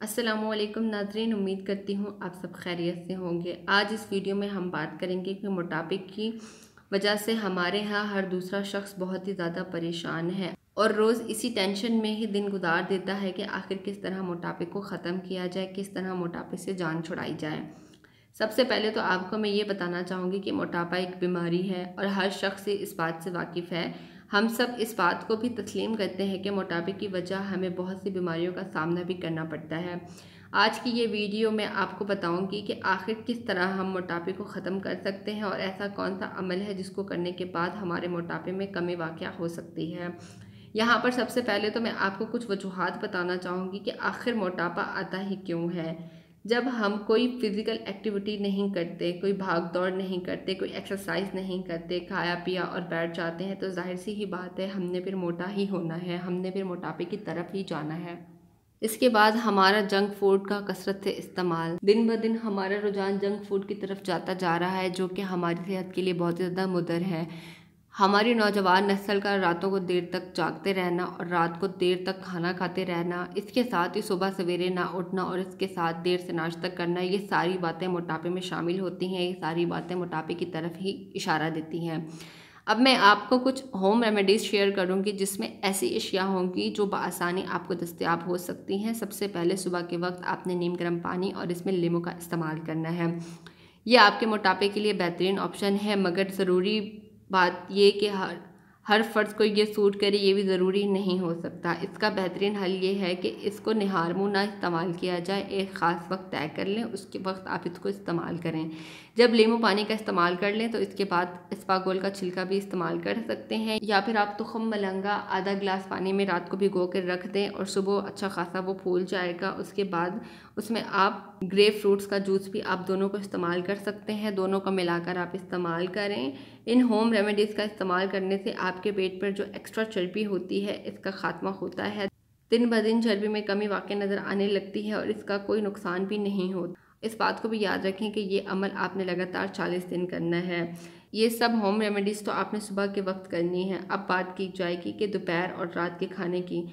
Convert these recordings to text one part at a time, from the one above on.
अस्सलामुअलैकुम नाज़रीन, उम्मीद करती हूँ आप सब खैरियत से होंगे। आज इस वीडियो में हम बात करेंगे कि मोटापे की वजह से हमारे यहाँ हर दूसरा शख्स बहुत ही ज़्यादा परेशान है और रोज़ इसी टेंशन में ही दिन गुजार देता है कि आखिर किस तरह मोटापे को ख़त्म किया जाए, किस तरह मोटापे से जान छुड़ाई जाए। सबसे पहले तो आपको मैं ये बताना चाहूँगी कि मोटापा एक बीमारी है और हर शख्स इस बात से वाकिफ़ है। हम सब इस बात को भी तस्लीम करते हैं कि मोटापे की वजह हमें बहुत सी बीमारियों का सामना भी करना पड़ता है। आज की ये वीडियो में आपको बताऊंगी कि आखिर किस तरह हम मोटापे को ख़त्म कर सकते हैं और ऐसा कौन सा अमल है जिसको करने के बाद हमारे मोटापे में कमी वाक़या हो सकती है। यहाँ पर सबसे पहले तो मैं आपको कुछ वजूहात बताना चाहूँगी कि आखिर मोटापा आता ही क्यों है। जब हम कोई फिज़िकल एक्टिविटी नहीं करते, कोई भाग दौड़ नहीं करते, कोई एक्सरसाइज नहीं करते, खाया पिया और बैठ जाते हैं, तो जाहिर सी ही बात है हमने फिर मोटा ही होना है, हमने फिर मोटापे की तरफ ही जाना है। इसके बाद हमारा जंक फूड का कसरत से इस्तेमाल, दिन ब दिन हमारा रुझान जंक फूड की तरफ जाता जा रहा है, जो कि हमारी सेहत के लिए बहुत ज़्यादा मुदर है। हमारी नौजवान नस्ल का रातों को देर तक जागते रहना और रात को देर तक खाना खाते रहना, इसके साथ ही सुबह सवेरे ना उठना और इसके साथ देर से नाश्ता करना, ये सारी बातें मोटापे में शामिल होती हैं। ये सारी बातें मोटापे की तरफ ही इशारा देती हैं। अब मैं आपको कुछ होम रेमेडीज़ शेयर करूंगी जिसमें ऐसी अशिया होंगी जो बआसानी आपको दस्तयाब हो सकती हैं। सबसे पहले सुबह के वक्त आपने नीम गर्म पानी और इसमें नींबू का इस्तेमाल करना है। ये आपके मोटापे के लिए बेहतरीन ऑप्शन है, मगर ज़रूरी बात ये कि हर फ़र्द को ये सूट करे ये भी ज़रूरी नहीं हो सकता। इसका बेहतरीन हल ये है कि इसको निहार मुँह ना इस्तेमाल किया जाए, एक ख़ास वक्त तय कर लें, उसके वक्त आप इसको इस्तेमाल करें। जब नींबू पानी का इस्तेमाल कर लें तो इसके बाद इसबगोल का छिलका भी इस्तेमाल कर सकते हैं, या फिर आप तुखम मलंगा आधा गिलास पानी में रात को भिगो कर रख दें और सुबह अच्छा खासा वो फूल जाएगा। उसके बाद उसमें आप ग्रेप फ्रूट्स का जूस भी आप दोनों को इस्तेमाल कर सकते हैं, दोनों को मिलाकर आप इस्तेमाल करें। इन होम रेमेडीज़ का इस्तेमाल करने से आपके पेट पर जो एक्स्ट्रा चर्बी होती है इसका खात्मा होता है। दिन ब दिन चर्बी में कमी वाकई नज़र आने लगती है और इसका कोई नुकसान भी नहीं होता। इस बात को भी याद रखें कि ये अमल आपने लगातार 40 दिन करना है। ये सब होम रेमेडीज़ तो आपने सुबह के वक्त करनी है। अब बात की जाएगी कि दोपहर और रात के खाने की।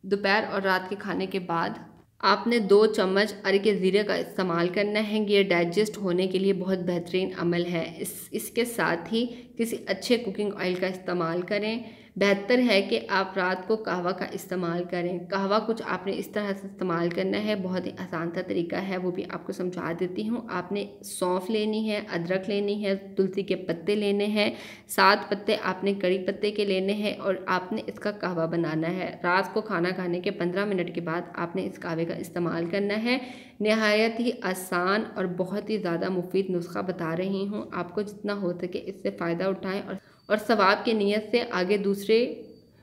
दोपहर और रात के खाने के बाद आपने 2 चम्मच अरके ज़ीरे का इस्तेमाल करना है। ये डाइजेस्ट होने के लिए बहुत बेहतरीन अमल है। इसके साथ ही किसी अच्छे कुकिंग ऑयल का इस्तेमाल करें। बेहतर है कि आप रात को कहवा का इस्तेमाल करें। कहवा कुछ आपने इस तरह से इस्तेमाल करना है, बहुत ही आसान सा तरीका है, वो भी आपको समझा देती हूँ। आपने सौंफ लेनी है, अदरक लेनी है, तुलसी के पत्ते लेने हैं, 7 पत्ते आपने कड़ी पत्ते के लेने हैं और आपने इसका कहवा बनाना है। रात को खाना खाने के 15 मिनट के बाद आपने इस कहवे का इस्तेमाल करना है। नहायत ही आसान और बहुत ही ज़्यादा मुफीद नुस्खा बता रही हूँ, आपको जितना हो सके इससे फ़ायदा उठाएँ और सवाब की नीयत से आगे दूसरे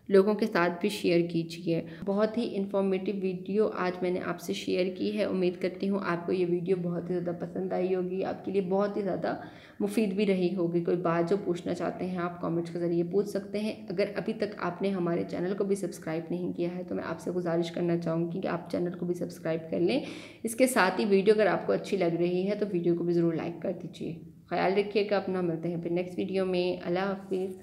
लोगों के साथ भी शेयर कीजिए। बहुत ही इन्फॉर्मेटिव वीडियो आज मैंने आपसे शेयर की है। उम्मीद करती हूँ आपको ये वीडियो बहुत ही ज़्यादा पसंद आई होगी, आपके लिए बहुत ही ज़्यादा मुफीद भी रही होगी। कोई बात जो पूछना चाहते हैं आप कमेंट्स के ज़रिए पूछ सकते हैं। अगर अभी तक आपने हमारे चैनल को भी सब्सक्राइब नहीं किया है तो मैं आपसे गुजारिश करना चाहूँगी कि आप चैनल को भी सब्सक्राइब कर लें। इसके साथ ही वीडियो अगर आपको अच्छी लग रही है तो वीडियो को भी ज़रूर लाइक कर दीजिए। ख्याल रखिएगा अपना, मिलते हैं फिर नेक्स्ट वीडियो में। अल्लाह हाफिज़।